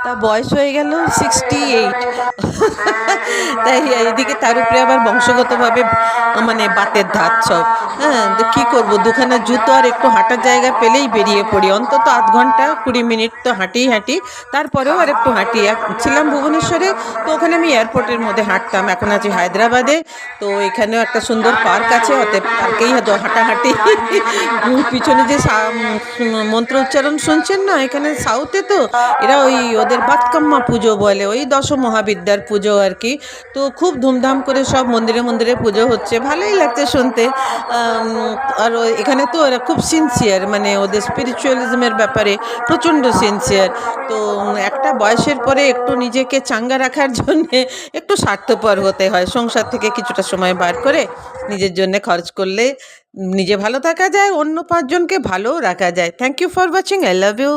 তা বয়স হয়ে গেল 68। তাই এদিকে তার উপরে আবার বংশগতভাবে মানে বাতের ধাত সব। হ্যাঁ, তো কী করবো, দুখানা জুতো আর একটু হাঁটার জায়গা পেলেই বেরিয়ে পড়ি। অন্তত আধ ঘন্টা 20 মিনিট তো হাঁটি। তারপরেও আর একটু হাঁটি। ছিলাম ভুবনেশ্বরে, তো ওখানে আমি এয়ারপোর্টের মধ্যে হাঁটতাম। এখন আছি হায়দ্রাবাদে, তো এখানেও একটা সুন্দর পার্ক আছে, অতএব পার্কেই হাঁটাহাঁটি। পিছনে যে মন্ত্র উচ্চারণ শুনছেন না, এখানে সাউথে তো এরা ওই ওদের বাতকাম্মা পুজো বলে, ওই দশ মহাবিদ্যার পুজো আর কি। তো খুব ধুমধাম করে সব মন্দিরে মন্দিরে পুজো হচ্ছে, ভালোই লাগছে শুনতে। আর এখানে তো ওরা খুব সিনসিয়ার, মানে ওদের স্পিরিচুয়ালিজমের ব্যাপারে প্রচণ্ড সিনসিয়ার। তো একটা বয়সের পরে একটু নিজেকে চাঙ্গা রাখার জন্যে একটু স্বার্থপর হতে হয়। সংসার থেকে কিছুটা সময় বার করে নিজের জন্য খরচ করলে নিজে ভালো থাকা যায়, অন্য 5 জনকে ভালোও রাখা যায়। Thank you for watching. I love you.